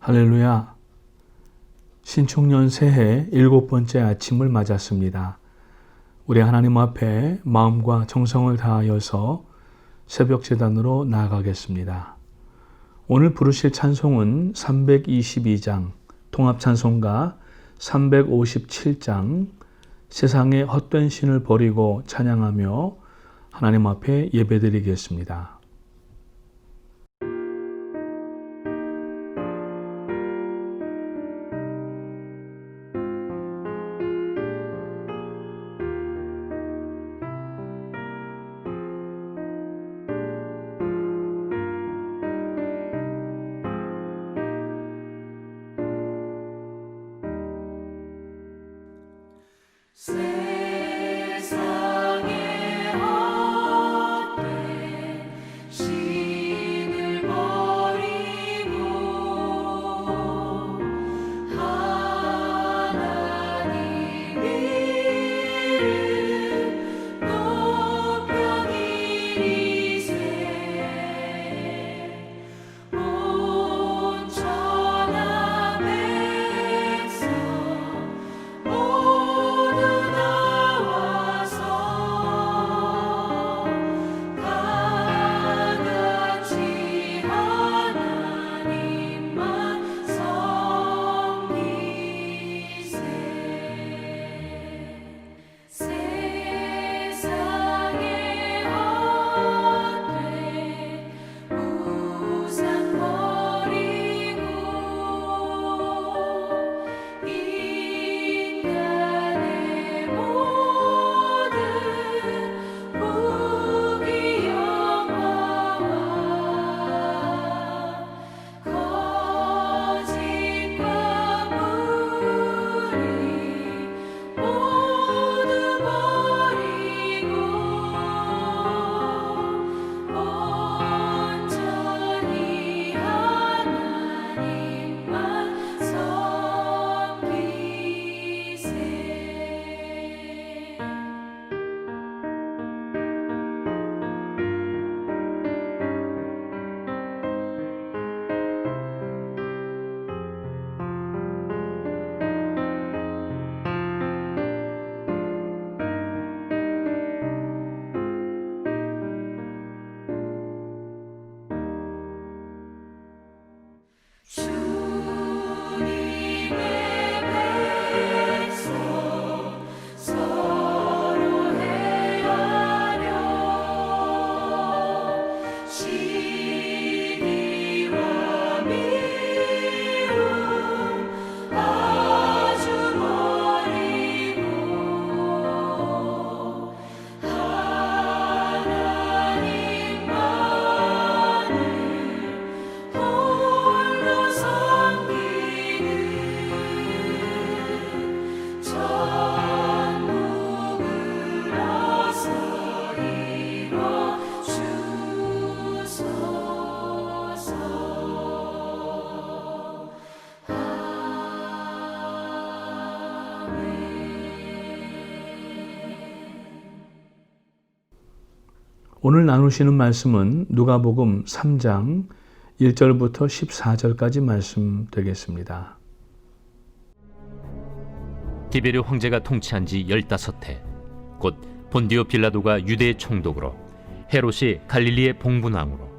할렐루야. 신축년 새해 7번째 아침을 맞았습니다. 우리 하나님 앞에 마음과 정성을 다하여서 새벽 제단으로 나아가겠습니다. 오늘 부르실 찬송은 322장, 통합찬송가 357장, 세상의 헛된 신을 버리고 찬양하며 하나님 앞에 예배드리겠습니다. 세상의 헛된 신을 버리고 하나님 이름 높여 기리세 온 천하 백성 모두 나와서 다같이 하나님만 섬기세. 세상의 헛된 우상 버리고 인간의 모든 부귀영화와 거짓과 불의 모두 버리고 온전히 하나님만 섬기세. 주님의 백성 서로 헤아려 시기와 미움 아주 버리고 하나님만을 홀로 섬기는 천국을 어서 이뤄주소서. 오늘 나누시는 말씀은 누가복음 3장 1절부터 14절까지 말씀 되겠습니다. 디베르 황제가 통치한 지 15해 곧 본디오 빌라도가 유대의 총독으로 헤롯이 갈릴리의 봉분왕으로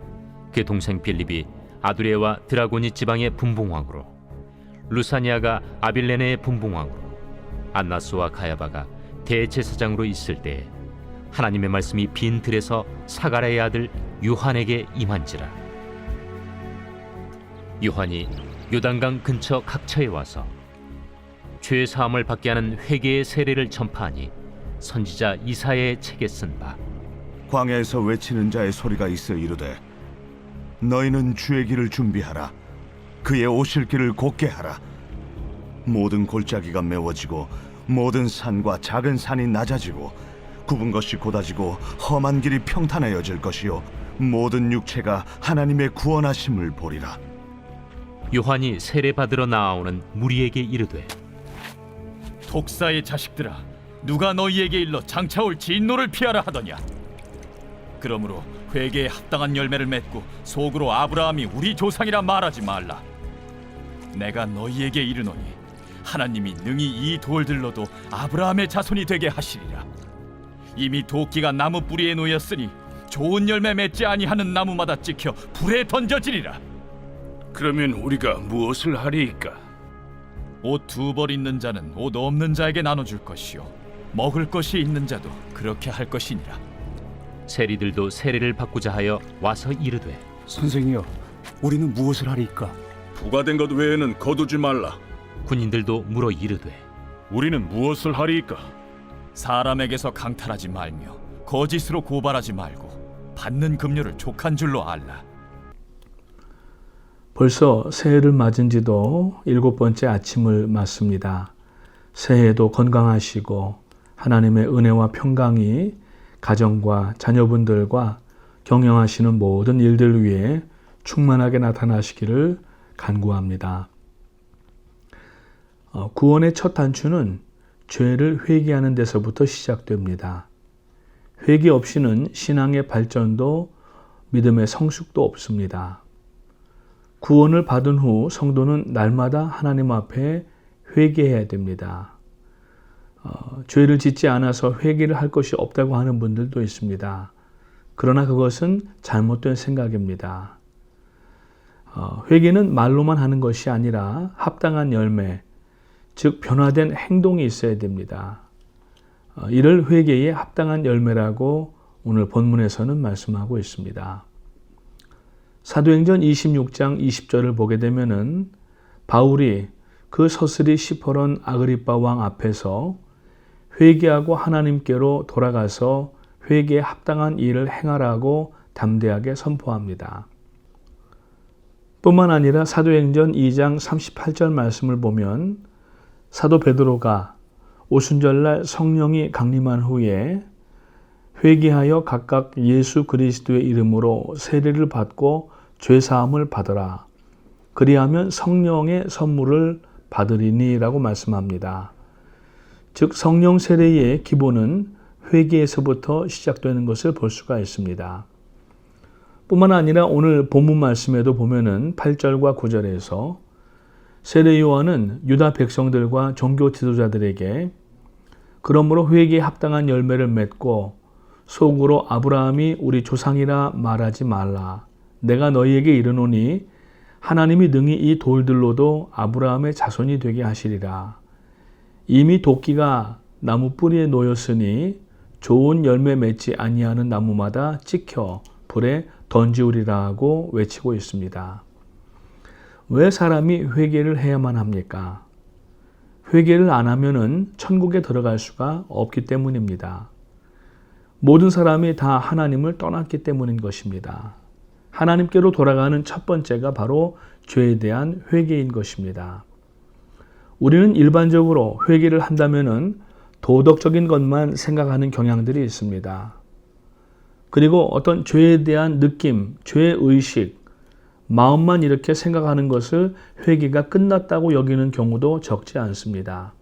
그 동생 빌립이 아두레와 드라고니 지방의 분봉왕으로 루사니아가 아빌레네의 분봉왕으로 안나스와 가야바가 대제사장으로 있을 때에 하나님의 말씀이 빈 들에서 사가랴의 아들 요한에게 임한지라. 요한이 요단강 근처 각처에 와서 죄 사함을 받게 하는 회개의 세례를 전파하니 선지자 이사야의 책에 쓴 바 광야에서 외치는 자의 소리가 있어 이르되 너희는 주의 길을 준비하라. 그의 오실 길을 곧게 하라. 모든 골짜기가 메워지고 모든 산과 작은 산이 낮아지고 굽은 것이 곧아지고 험한 길이 평탄하여질 것이요 모든 육체가 하나님의 구원하심을 보리라. 요한이 세례 받으러 나아오는 무리에게 이르되 독사의 자식들아, 누가 너희에게 일러 장차 올 진노를 피하라 하더냐? 그러므로 회개에 합당한 열매를 맺고 속으로 아브라함이 우리 조상이라 말하지 말라. 내가 너희에게 이르노니 하나님이 능히 이 돌들로도 아브라함의 자손이 되게 하시리라. 이미 도끼가 나무 뿌리에 놓였으니 좋은 열매 맺지 아니하는 나무마다 찍혀 불에 던져지리라. 그러면 우리가 무엇을 하리이까? 옷 2벌 있는 자는 옷 없는 자에게 나눠줄 것이요 먹을 것이 있는 자도 그렇게 할 것이니라. 세리들도 세례를 받고자 하여 와서 이르되 선생이여, 우리는 무엇을 하리이까? 부과된 것 외에는 거두지 말라. 군인들도 물어 이르되 우리는 무엇을 하리이까? 사람에게서 강탈하지 말며 거짓으로 고발하지 말고 받는 급료를 족한 줄로 알라. 벌써 새해를 맞은 지도 7번째 아침을 맞습니다. 새해에도 건강하시고 하나님의 은혜와 평강이 가정과 자녀분들과 경영하시는 모든 일들 위해 충만하게 나타나시기를 간구합니다. 구원의 첫 단추는 죄를 회개하는 데서부터 시작됩니다. 회개 없이는 신앙의 발전도 믿음의 성숙도 없습니다. 구원을 받은 후 성도는 날마다 하나님 앞에 회개해야 됩니다. 죄를 짓지 않아서 회개를 할 것이 없다고 하는 분들도 있습니다. 그러나 그것은 잘못된 생각입니다. 회개는 말로만 하는 것이 아니라 합당한 열매, 즉 변화된 행동이 있어야 됩니다. 이를 회개의 합당한 열매라고 오늘 본문에서는 말씀하고 있습니다. 사도행전 26장 20절을 보게 되면은 바울이 그 서슬이 시퍼런 아그리빠 왕 앞에서 회개하고 하나님께로 돌아가서 회개에 합당한 일을 행하라고 담대하게 선포합니다. 뿐만 아니라 사도행전 2장 38절 말씀을 보면 사도 베드로가 오순절날 성령이 강림한 후에 회개하여 각각 예수 그리스도의 이름으로 세례를 받고 죄사함을 받으라. 그리하면 성령의 선물을 받으리니라고 말씀합니다. 즉 성령 세례의 기본은 회개에서부터 시작되는 것을 볼 수가 있습니다. 뿐만 아니라 오늘 본문 말씀에도 보면은 8절과 9절에서 세례 요한은 유다 백성들과 종교 지도자들에게 그러므로 회개에 합당한 열매를 맺고 속으로 아브라함이 우리 조상이라 말하지 말라. 내가 너희에게 이르노니 하나님이 능히 이 돌들로도 아브라함의 자손이 되게 하시리라. 이미 도끼가 나무 뿌리에 놓였으니 좋은 열매 맺지 아니하는 나무마다 찍혀 불에 던지우리라 하고 외치고 있습니다. 왜 사람이 회개를 해야만 합니까? 회개를 안 하면은 천국에 들어갈 수가 없기 때문입니다. 모든 사람이 다 하나님을 떠났기 때문인 것입니다. 하나님께로 돌아가는 첫 번째가 바로 죄에 대한 회개인 것입니다. 우리는 일반적으로 회개를 한다면은 도덕적인 것만 생각하는 경향들이 있습니다. 그리고 어떤 죄에 대한 느낌, 죄의식, 마음만 이렇게 생각하는 것을 회개가 끝났다고 여기는 경우도 적지 않습니다.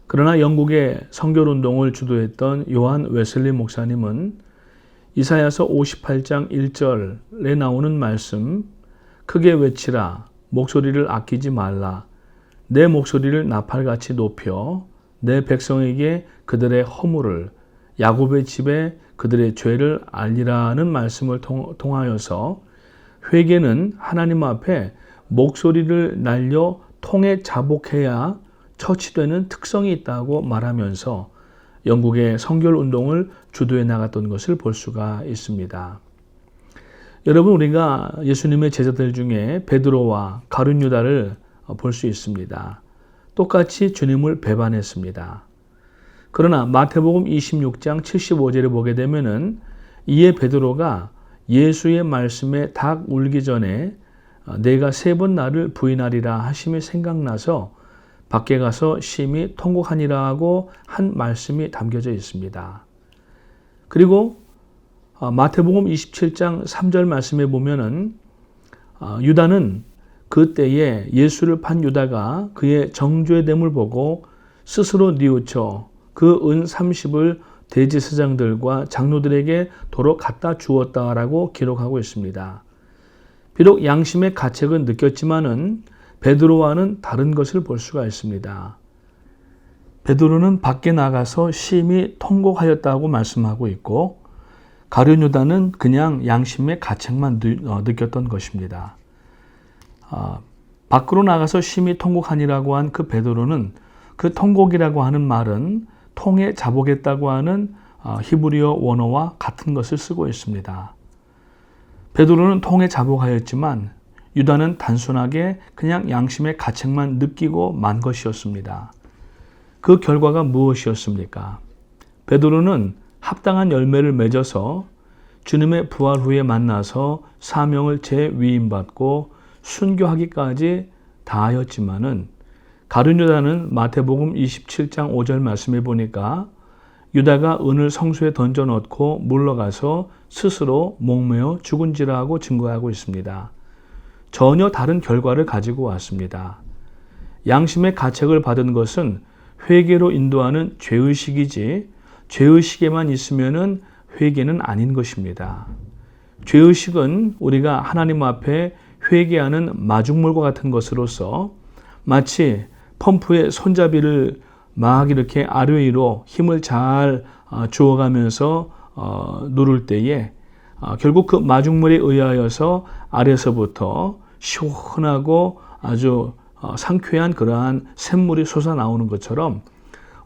그러나 영국의 선결운동을 주도했던 요한 웨슬리 목사님은 이사야서 58장 1절에 나오는 말씀, 크게 외치라, 목소리를 아끼지 말라, 내 목소리를 나팔같이 높여 내 백성에게 그들의 허물을, 야곱의 집에 그들의 죄를 알리라는 말씀을 통하여서 회개는 하나님 앞에 목소리를 날려 통에 자복해야 처치되는 특성이 있다고 말하면서 영국의 선결운동을 주도해 나갔던 것을 볼 수가 있습니다. 여러분, 우리가 예수님의 제자들 중에 베드로와 가룟 유다를 볼 수 있습니다. 똑같이 주님을 배반했습니다. 그러나 마태복음 26장 75절에 보게 되면은 이에 베드로가 예수의 말씀에 닭 울기 전에 내가 3번 나를 부인하리라 하심이 생각나서 밖에 가서 심히 통곡하니라 하고 한 말씀이 담겨져 있습니다. 그리고 마태복음 27장 3절 말씀에 보면은 유다는 그때에 예수를 판 유다가 그의 정죄됨을 보고 스스로 뉘우쳐 그 은 30을 대제사장들과 장로들에게 도로 갖다 주었다라고 기록하고 있습니다. 비록 양심의 가책은 느꼈지만은 베드로와는 다른 것을 볼 수가 있습니다. 베드로는 밖에 나가서 심히 통곡하였다고 말씀하고 있고 가룟 유다는 그냥 양심의 가책만 느꼈던 것입니다. 밖으로 나가서 심히 통곡하니라고 한 그 베드로는 그 통곡이라고 하는 말은 통에 자복했다고 하는 히브리어 원어와 같은 것을 쓰고 있습니다. 베드로는 통에 자복하였지만 유다는 단순하게 그냥 양심의 가책만 느끼고 만 것이었습니다. 그 결과가 무엇이었습니까? 베드로는 합당한 열매를 맺어서 주님의 부활 후에 만나서 사명을 재위임받고 순교하기까지 다하였지만은 가룟 유다는 마태복음 27장 5절 말씀에 보니까 유다가 은을 성소에 던져 넣고 물러가서 스스로 목매어 죽은지라 하고 증거하고 있습니다. 전혀 다른 결과를 가지고 왔습니다. 양심의 가책을 받은 것은 회개로 인도하는 죄의식이지 죄의식에만 있으면은 회개는 아닌 것입니다. 죄의식은 우리가 하나님 앞에 회개하는 마중물과 같은 것으로서 마치 펌프의 손잡이를 막 이렇게 아래 위로 힘을 잘 주어가면서 누를 때에 결국 그 마중물에 의하여서 아래서부터 시원하고 아주 상쾌한 그러한 샘물이 솟아나오는 것처럼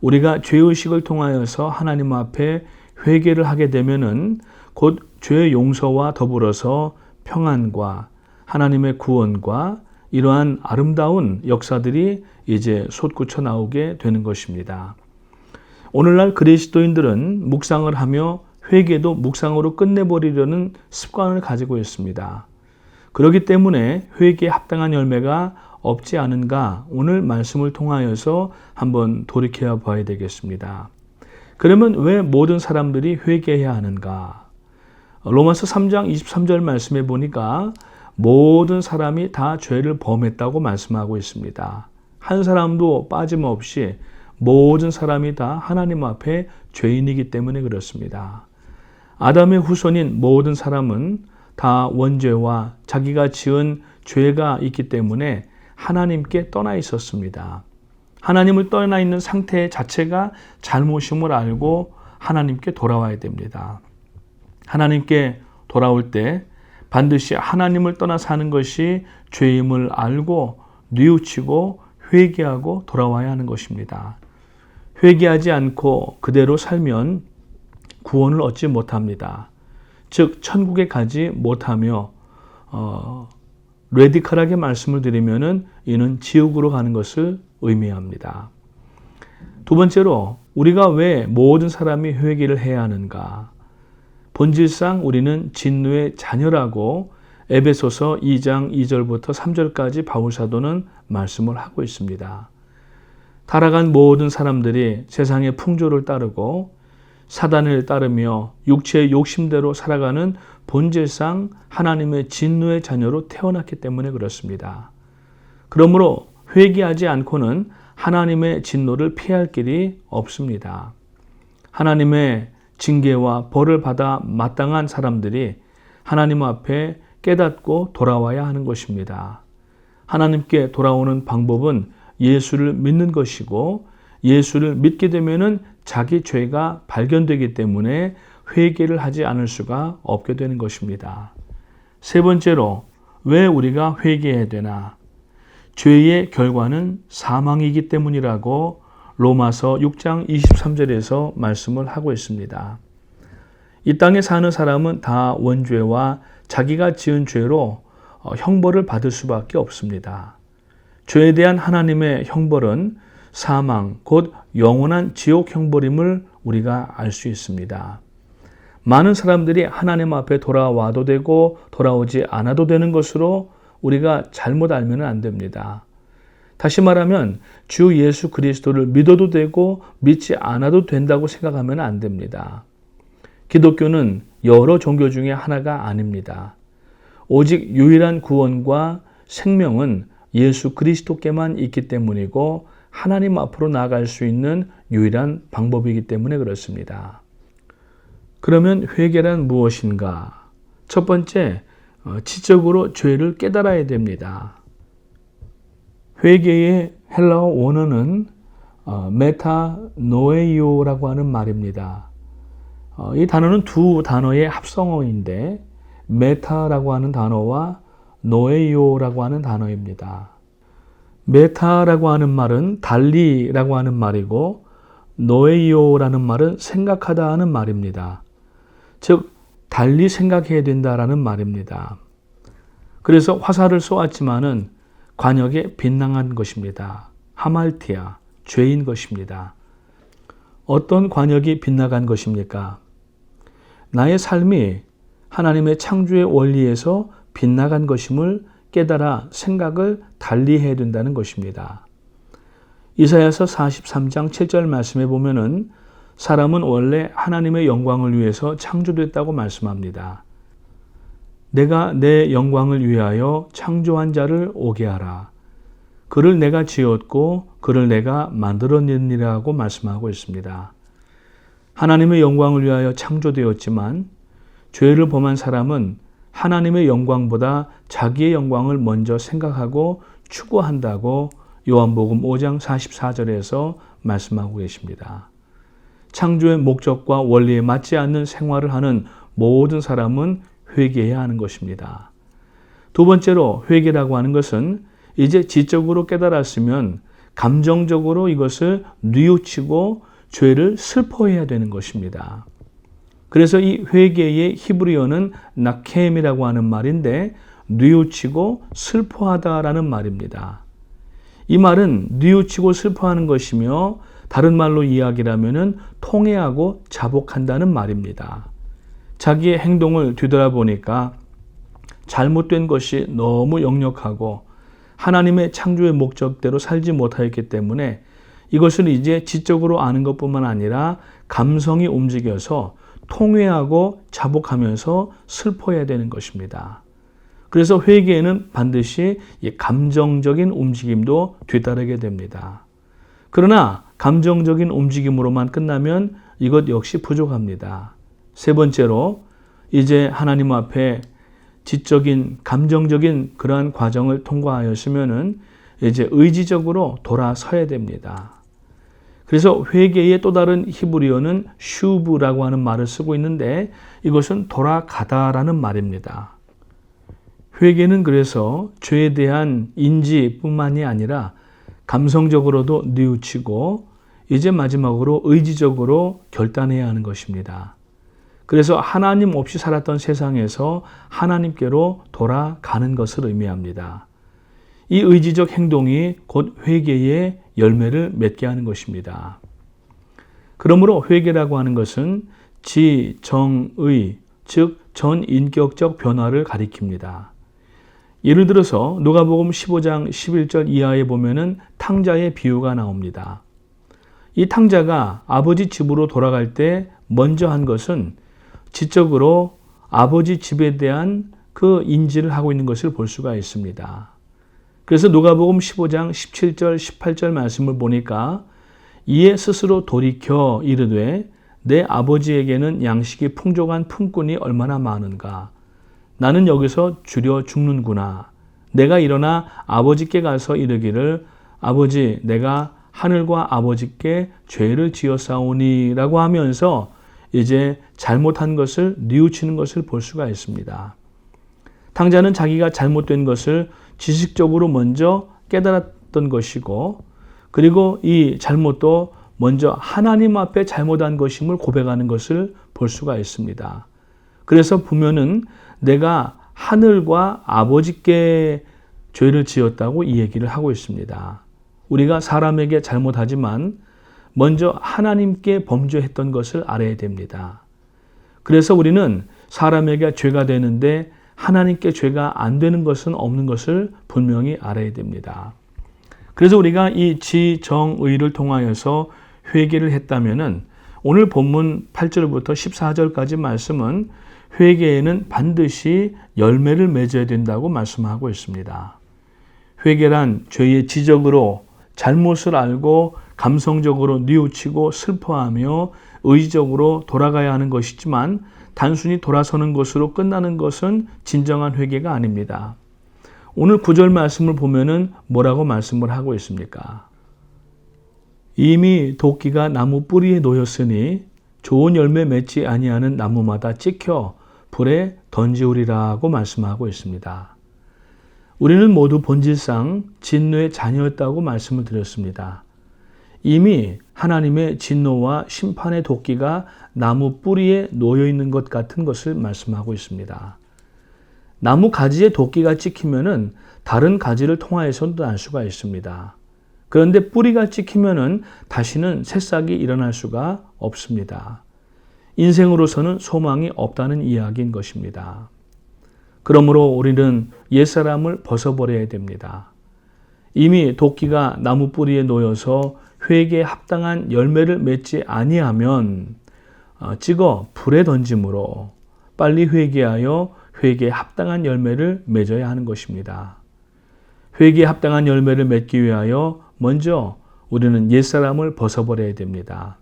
우리가 죄의식을 통하여서 하나님 앞에 회개를 하게 되면은 곧 죄의 용서와 더불어서 평안과 하나님의 구원과 이러한 아름다운 역사들이 이제 솟구쳐 나오게 되는 것입니다. 오늘날 그리스도인들은 묵상을 하며 회개도 묵상으로 끝내버리려는 습관을 가지고 있습니다. 그렇기 때문에 회개에 합당한 열매가 없지 않은가 오늘 말씀을 통하여서 한번 돌이켜 봐야 되겠습니다. 그러면 왜 모든 사람들이 회개해야 하는가? 로마서 3장 23절 말씀에 보니까 모든 사람이 다 죄를 범했다고 말씀하고 있습니다. 한 사람도 빠짐없이 모든 사람이 다 하나님 앞에 죄인이기 때문에 그렇습니다. 아담의 후손인 모든 사람은 다 원죄와 자기가 지은 죄가 있기 때문에 하나님께 떠나 있었습니다. 하나님을 떠나 있는 상태 자체가 잘못임을 알고 하나님께 돌아와야 됩니다. 하나님께 돌아올 때 반드시 하나님을 떠나 사는 것이 죄임을 알고 뉘우치고 회개하고 돌아와야 하는 것입니다. 회개하지 않고 그대로 살면 구원을 얻지 못합니다. 즉 천국에 가지 못하며 레디컬하게 말씀을 드리면은 이는 지옥으로 가는 것을 의미합니다. 두 번째로 우리가 왜 모든 사람이 회개를 해야 하는가? 본질상 우리는 진노의 자녀라고 에베소서 2장 2절부터 3절까지 바울사도는 말씀을 하고 있습니다. 타락한 모든 사람들이 세상의 풍조를 따르고 사단을 따르며 육체의 욕심대로 살아가는 본질상 하나님의 진노의 자녀로 태어났기 때문에 그렇습니다. 그러므로 회개하지 않고는 하나님의 진노를 피할 길이 없습니다. 하나님의 징계와 벌을 받아 마땅한 사람들이 하나님 앞에 깨닫고 돌아와야 하는 것입니다. 하나님께 돌아오는 방법은 예수를 믿는 것이고 예수를 믿게 되면은 자기 죄가 발견되기 때문에 회개를 하지 않을 수가 없게 되는 것입니다. 세 번째로 왜 우리가 회개해야 되나? 죄의 결과는 사망이기 때문이라고 로마서 6장 23절에서 말씀을 하고 있습니다. 이 땅에 사는 사람은 다 원죄와 자기가 지은 죄로 형벌을 받을 수밖에 없습니다. 죄에 대한 하나님의 형벌은 사망, 곧 영원한 지옥 형벌임을 우리가 알 수 있습니다. 많은 사람들이 하나님 앞에 돌아와도 되고 돌아오지 않아도 되는 것으로 우리가 잘못 알면 안 됩니다. 다시 말하면 주 예수 그리스도를 믿어도 되고 믿지 않아도 된다고 생각하면 안 됩니다. 기독교는 여러 종교 중에 하나가 아닙니다. 오직 유일한 구원과 생명은 예수 그리스도께만 있기 때문이고 하나님 앞으로 나아갈 수 있는 유일한 방법이기 때문에 그렇습니다. 그러면 회개란 무엇인가? 첫 번째, 지적으로 죄를 깨달아야 됩니다. 회개의 헬라어 원어는 메타노에이오라고 하는 말입니다. 이 단어는 두 단어의 합성어인데 메타라고 하는 단어와 노에이오라고 하는 단어입니다. 메타라고 하는 말은 달리라고 하는 말이고 노에이오라는 말은 생각하다 하는 말입니다. 즉 달리 생각해야 된다라는 말입니다. 그래서 화살을 쏘았지만은 관역에 빗나간 것입니다. 하말티아, 죄인 것입니다. 어떤 관역이 빗나간 것입니까? 나의 삶이 하나님의 창조의 원리에서 빗나간 것임을 깨달아 생각을 달리해야 된다는 것입니다. 이사야서 43장 7절 말씀에 보면은 사람은 원래 하나님의 영광을 위해서 창조됐다고 말씀합니다. 내가 내 영광을 위하여 창조한 자를 오게 하라. 그를 내가 지었고 그를 내가 만들었느니라고 말씀하고 있습니다. 하나님의 영광을 위하여 창조되었지만 죄를 범한 사람은 하나님의 영광보다 자기의 영광을 먼저 생각하고 추구한다고 요한복음 5장 44절에서 말씀하고 계십니다. 창조의 목적과 원리에 맞지 않는 생활을 하는 모든 사람은 회개해야 하는 것입니다. 두 번째로 회개라고 하는 것은 이제 지적으로 깨달았으면 감정적으로 이것을 뉘우치고 죄를 슬퍼해야 되는 것입니다. 그래서 이 회개의 히브리어는 나켐이라고 하는 말인데 뉘우치고 슬퍼하다라는 말입니다. 이 말은 뉘우치고 슬퍼하는 것이며 다른 말로 이야기하면은 통회하고 자복한다는 말입니다. 자기의 행동을 뒤돌아보니까 잘못된 것이 너무 역력하고 하나님의 창조의 목적대로 살지 못하였기 때문에 이것을 이제 지적으로 아는 것뿐만 아니라 감성이 움직여서 통회하고 자복하면서 슬퍼해야 되는 것입니다. 그래서 회개에는 반드시 감정적인 움직임도 뒤따르게 됩니다. 그러나 감정적인 움직임으로만 끝나면 이것 역시 부족합니다. 세 번째로 이제 하나님 앞에 지적인 감정적인 그러한 과정을 통과하였으면은 이제 의지적으로 돌아서야 됩니다. 그래서 회개의 또 다른 히브리어는 슈브라고 하는 말을 쓰고 있는데 이것은 돌아가다라는 말입니다. 회개는 그래서 죄에 대한 인지뿐만이 아니라 감성적으로도 뉘우치고 이제 마지막으로 의지적으로 결단해야 하는 것입니다. 그래서 하나님 없이 살았던 세상에서 하나님께로 돌아가는 것을 의미합니다. 이 의지적 행동이 곧 회개의 열매를 맺게 하는 것입니다. 그러므로 회개라고 하는 것은 지정의, 즉 전인격적 변화를 가리킵니다. 예를 들어서 누가복음 15장 11절 이하에 보면은 탕자의 비유가 나옵니다. 이 탕자가 아버지 집으로 돌아갈 때 먼저 한 것은 지적으로 아버지 집에 대한 그 인지를 하고 있는 것을 볼 수가 있습니다. 그래서 누가복음 15장 17절 18절 말씀을 보니까 이에 스스로 돌이켜 이르되 내 아버지에게는 양식이 풍족한 품꾼이 얼마나 많은가. 나는 여기서 주려 죽는구나. 내가 일어나 아버지께 가서 이르기를 아버지 내가 하늘과 아버지께 죄를 지었사오니 라고 하면서 이제 잘못한 것을 뉘우치는 것을 볼 수가 있습니다. 탕자는 자기가 잘못된 것을 지식적으로 먼저 깨달았던 것이고 그리고 이 잘못도 먼저 하나님 앞에 잘못한 것임을 고백하는 것을 볼 수가 있습니다. 그래서 보면은 내가 하늘과 아버지께 죄를 지었다고 이 얘기를 하고 있습니다. 우리가 사람에게 잘못하지만 먼저 하나님께 범죄했던 것을 알아야 됩니다. 그래서 우리는 사람에게 죄가 되는데 하나님께 죄가 안 되는 것은 없는 것을 분명히 알아야 됩니다. 그래서 우리가 이 지정의를 통하여서 회개를 했다면은 오늘 본문 8절부터 14절까지 말씀은 회개에는 반드시 열매를 맺어야 된다고 말씀하고 있습니다. 회개란 죄의 지적으로 잘못을 알고 감성적으로 뉘우치고 슬퍼하며 의지적으로 돌아가야 하는 것이지만 단순히 돌아서는 것으로 끝나는 것은 진정한 회개가 아닙니다. 오늘 9절 말씀을 보면은 뭐라고 말씀을 하고 있습니까? 이미 도끼가 나무 뿌리에 놓였으니 좋은 열매 맺지 아니하는 나무마다 찍혀 불에 던지우리라고 말씀하고 있습니다. 우리는 모두 본질상 진노의 자녀였다고 말씀을 드렸습니다. 이미 하나님의 진노와 심판의 도끼가 나무 뿌리에 놓여 있는 것 같은 것을 말씀하고 있습니다. 나무 가지에 도끼가 찍히면은 다른 가지를 통하여서도 날 수가 있습니다. 그런데 뿌리가 찍히면은 다시는 새싹이 일어날 수가 없습니다. 인생으로서는 소망이 없다는 이야기인 것입니다. 그러므로 우리는 옛사람을 벗어버려야 됩니다. 이미 도끼가 나무 뿌리에 놓여서 회개에 합당한 열매를 맺지 아니하면 찍어 불에 던짐으로 빨리 회개하여 회개에 합당한 열매를 맺어야 하는 것입니다. 회개에 합당한 열매를 맺기 위하여 먼저 우리는 옛사람을 벗어버려야 됩니다.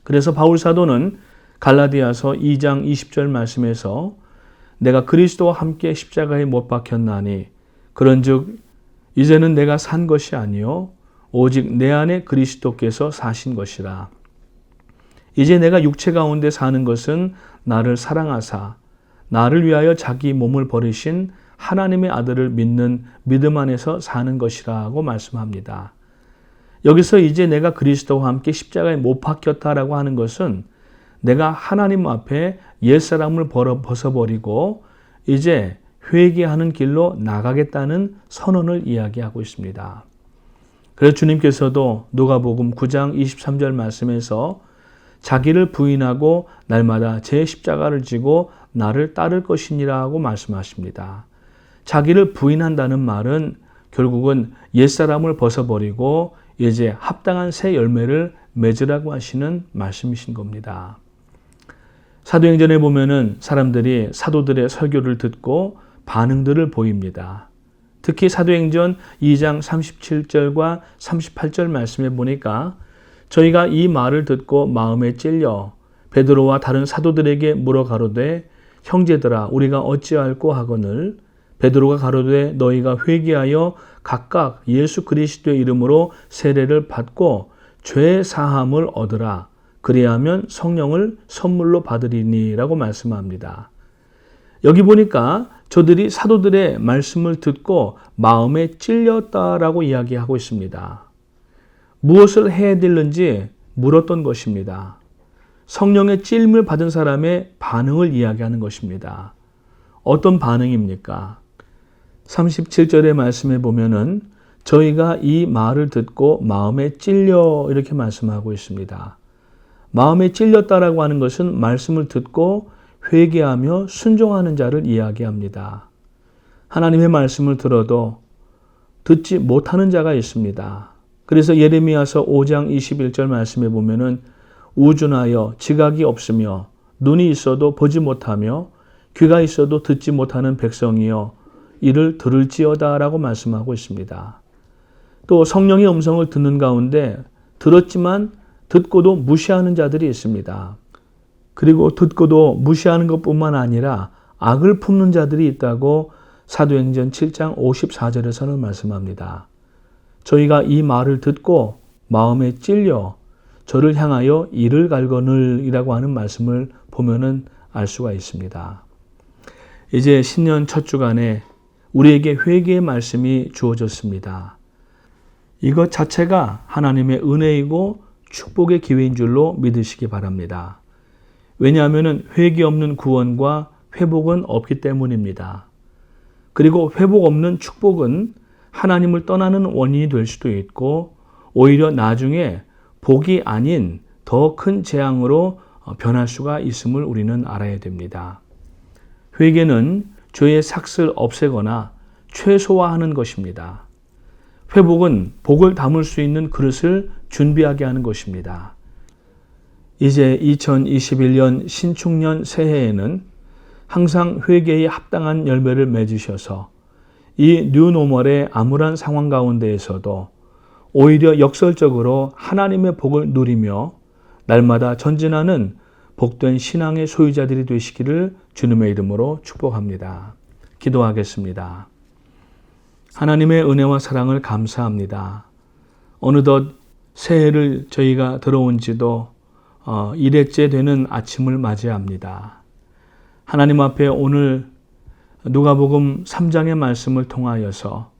그래서 바울 사도는 갈라디아서 2장 20절 말씀에서 내가 그리스도와 함께 십자가에 못 박혔나니 그런즉 이제는 내가 산 것이 아니요 오직 내 안에 그리스도께서 사신 것이라. 이제 내가 육체 가운데 사는 것은 나를 사랑하사 나를 위하여 자기 몸을 버리신 하나님의 아들을 믿는 믿음 안에서 사는 것이라고 말씀합니다. 여기서 이제 내가 그리스도와 함께 십자가에 못 박혔다라고 하는 것은 내가 하나님 앞에 옛사람을 벗어버리고 이제 회개하는 길로 나가겠다는 선언을 이야기하고 있습니다. 그래서 주님께서도 누가복음 9장 23절 말씀에서 자기를 부인하고 날마다 제 십자가를 지고 나를 따를 것이니라고 말씀하십니다. 자기를 부인한다는 말은 결국은 옛사람을 벗어버리고 이제 합당한 새 열매를 맺으라고 하시는 말씀이신 겁니다. 사도행전에 보면은 사람들이 사도들의 설교를 듣고 반응들을 보입니다. 특히 사도행전 2장 37절과 38절 말씀에 보니까 저희가 이 말을 듣고 마음에 찔려 베드로와 다른 사도들에게 물어 가로되 형제들아 우리가 어찌할꼬 하거늘 베드로가 가로되 너희가 회개하여 각각 예수 그리스도의 이름으로 세례를 받고 죄 사함을 얻으라. 그리하면 성령을 선물로 받으리니라고 말씀합니다. 여기 보니까 저들이 사도들의 말씀을 듣고 마음에 찔렸다라고 이야기하고 있습니다. 무엇을 해야 되는지 물었던 것입니다. 성령의 찔림을 받은 사람의 반응을 이야기하는 것입니다. 어떤 반응입니까? 37절의 말씀에 보면은 저희가 이 말을 듣고 마음에 찔려 이렇게 말씀하고 있습니다. 마음에 찔렸다라고 하는 것은 말씀을 듣고 회개하며 순종하는 자를 이야기합니다. 하나님의 말씀을 들어도 듣지 못하는 자가 있습니다. 그래서 예레미야서 5장 21절 말씀에 보면은 우준하여 지각이 없으며 눈이 있어도 보지 못하며 귀가 있어도 듣지 못하는 백성이여 이를 들을지어다라고 말씀하고 있습니다. 또 성령의 음성을 듣는 가운데 들었지만 듣고도 무시하는 자들이 있습니다. 그리고 듣고도 무시하는 것뿐만 아니라 악을 품는 자들이 있다고 사도행전 7장 54절에서는 말씀합니다. 저희가 이 말을 듣고 마음에 찔려 저를 향하여 이를 갈거늘이라고 하는 말씀을 보면은 알 수가 있습니다. 이제 신년 첫 주간에 우리에게 회개의 말씀이 주어졌습니다. 이것 자체가 하나님의 은혜이고 축복의 기회인 줄로 믿으시기 바랍니다. 왜냐하면 회개 없는 구원과 회복은 없기 때문입니다. 그리고 회복 없는 축복은 하나님을 떠나는 원인이 될 수도 있고 오히려 나중에 복이 아닌 더 큰 재앙으로 변할 수가 있음을 우리는 알아야 됩니다. 회개는 죄의 삭을 없애거나 최소화하는 것입니다. 회복은 복을 담을 수 있는 그릇을 준비하게 하는 것입니다. 이제 2021년 신축년 새해에는 항상 회개에 합당한 열매를 맺으셔서 이 뉴노멀의 암울한 상황 가운데에서도 오히려 역설적으로 하나님의 복을 누리며 날마다 전진하는 복된 신앙의 소유자들이 되시기를 주님의 이름으로 축복합니다. 기도하겠습니다. 하나님의 은혜와 사랑을 감사합니다. 어느덧 새해를 저희가 들어온 지도 1회째 되는 아침을 맞이합니다. 하나님 앞에 오늘 누가복음 3장의 말씀을 통하여서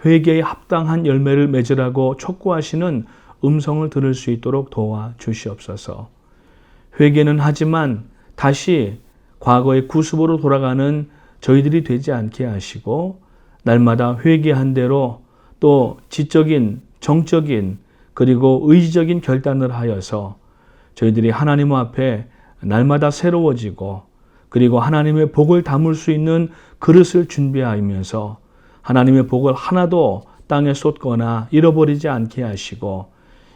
회개에 합당한 열매를 맺으라고 촉구하시는 음성을 들을 수 있도록 도와주시옵소서. 회개는 하지만 다시 과거의 구습으로 돌아가는 저희들이 되지 않게 하시고 날마다 회개한 대로 또 지적인, 정적인 그리고 의지적인 결단을 하여서 저희들이 하나님 앞에 날마다 새로워지고 그리고 하나님의 복을 담을 수 있는 그릇을 준비하면서 하나님의 복을 하나도 땅에 쏟거나 잃어버리지 않게 하시고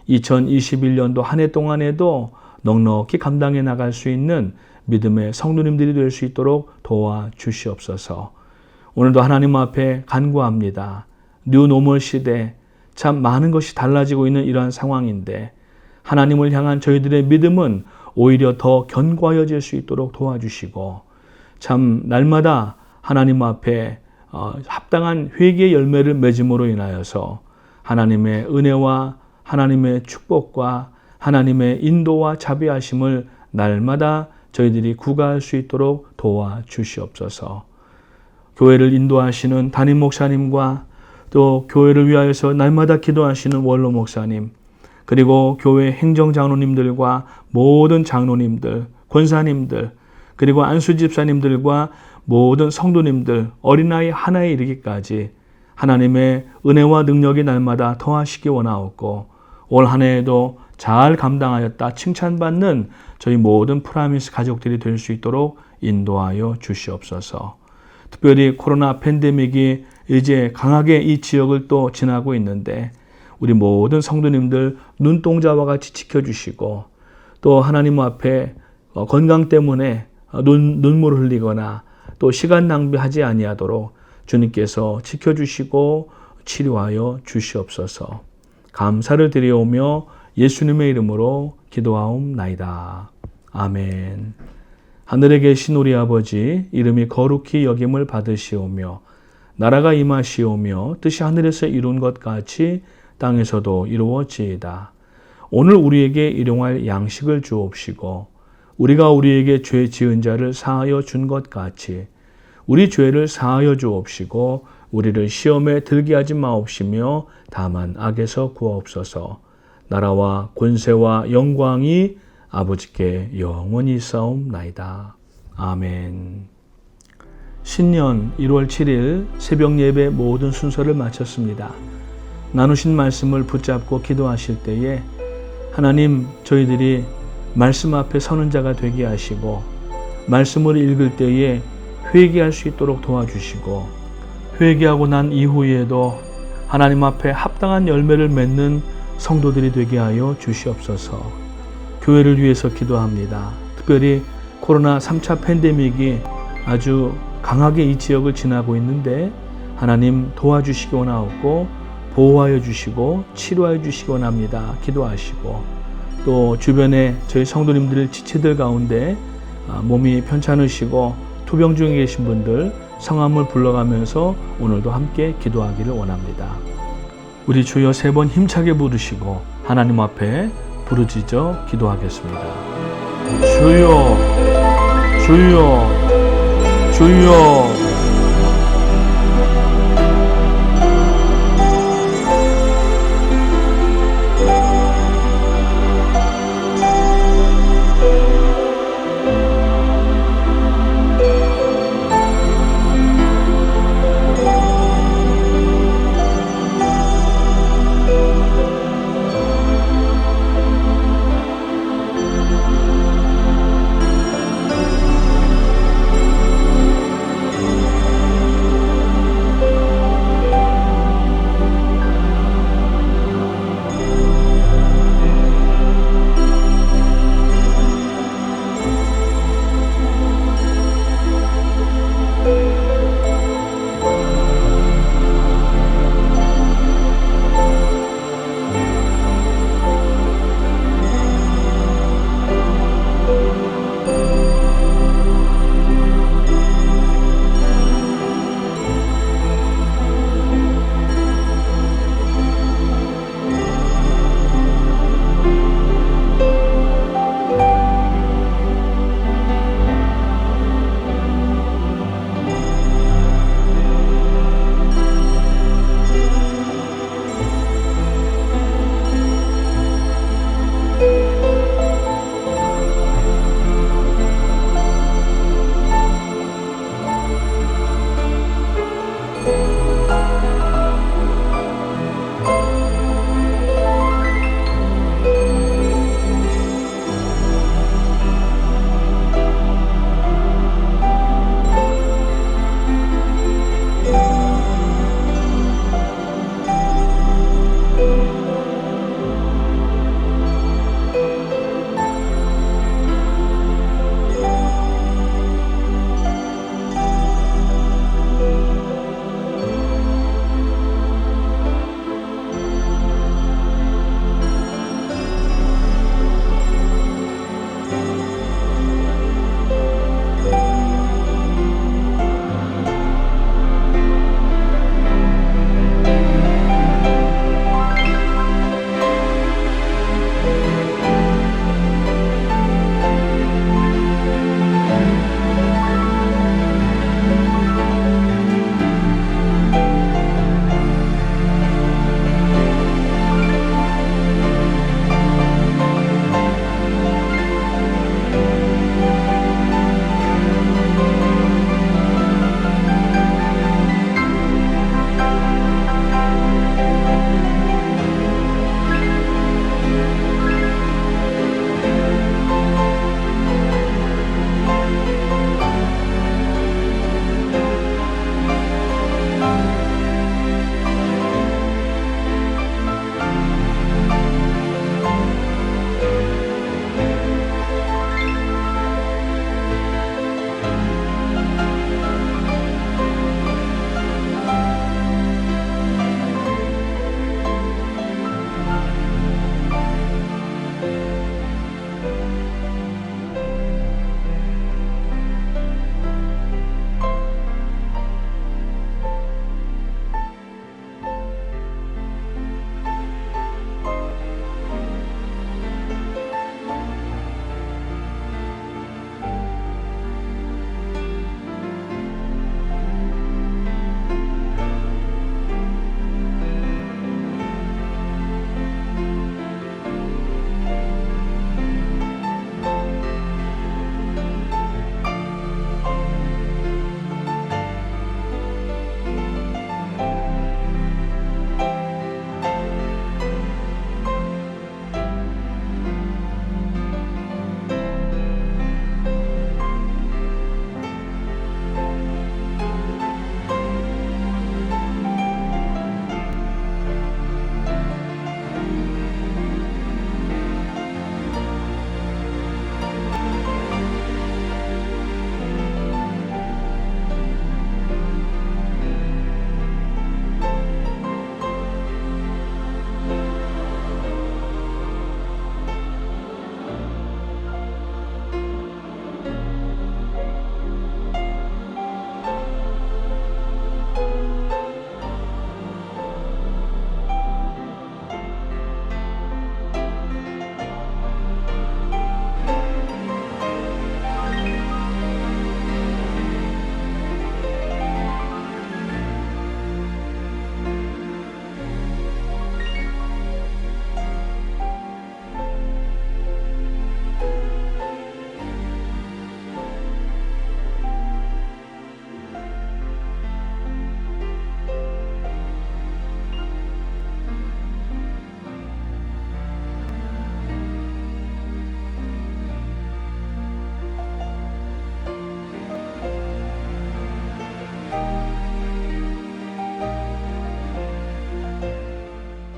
2021년도 한 해 동안에도 넉넉히 감당해 나갈 수 있는 믿음의 성도님들이 될 수 있도록 도와주시옵소서. 오늘도 하나님 앞에 간구합니다. 뉴 노멀 시대 참 많은 것이 달라지고 있는 이러한 상황인데 하나님을 향한 저희들의 믿음은 오히려 더 견고해질 수 있도록 도와주시고 참 날마다 하나님 앞에 합당한 회개의 열매를 맺음으로 인하여서 하나님의 은혜와 하나님의 축복과 하나님의 인도와 자비하심을 날마다 저희들이 구가할 수 있도록 도와주시옵소서. 교회를 인도하시는 담임 목사님과 또 교회를 위하여서 날마다 기도하시는 원로 목사님, 그리고 교회 행정장로님들과 모든 장로님들, 권사님들, 그리고 안수 집사님들과 모든 성도님들, 어린아이 하나에 이르기까지 하나님의 은혜와 능력이 날마다 더하시기 원하옵고 올 한 해에도 잘 감당하였다 칭찬받는 저희 모든 프라미스 가족들이 될 수 있도록 인도하여 주시옵소서. 특별히 코로나 팬데믹이 이제 강하게 이 지역을 또 지나고 있는데 우리 모든 성도님들 눈동자와 같이 지켜주시고 또 하나님 앞에 건강 때문에 눈물을 흘리거나 또 시간 낭비하지 아니하도록 주님께서 지켜주시고 치료하여 주시옵소서. 감사를 드리오며 예수님의 이름으로 기도하옵나이다. 아멘. 하늘에 계신 우리 아버지, 이름이 거룩히 여김을 받으시오며 나라가 임하시오며 뜻이 하늘에서 이룬 것 같이 땅에서도 이루어지이다. 오늘 우리에게 일용할 양식을 주옵시고 우리가 우리에게 죄 지은 자를 사하여 준 것 같이 우리 죄를 사하여 주옵시고 우리를 시험에 들게 하지 마옵시며 다만 악에서 구하옵소서. 나라와 권세와 영광이 아버지께 영원히 있사옵나이다. 아멘. 신년 1월 7일 새벽 예배 모든 순서를 마쳤습니다. 나누신 말씀을 붙잡고 기도하실 때에 하나님, 저희들이 말씀 앞에 서는 자가 되게 하시고 말씀을 읽을 때에 회개할 수 있도록 도와주시고 회개하고 난 이후에도 하나님 앞에 합당한 열매를 맺는 성도들이 되게 하여 주시옵소서. 교회를 위해서 기도합니다. 특별히 코로나 3차 팬데믹이 아주 강하게 이 지역을 지나고 있는데 하나님 도와주시기 원하옵고 보호하여 주시고 치료하여 주시기 원합니다. 기도하시고 또 주변에 저희 성도님들 지체들 가운데 몸이 편찮으시고 투병 중에 계신 분들 성함을 불러가면서 오늘도 함께 기도하기를 원합니다. 우리 주여 3번 힘차게 부르시고 하나님 앞에 부르짖어 기도하겠습니다. 주여, 주여, 주여.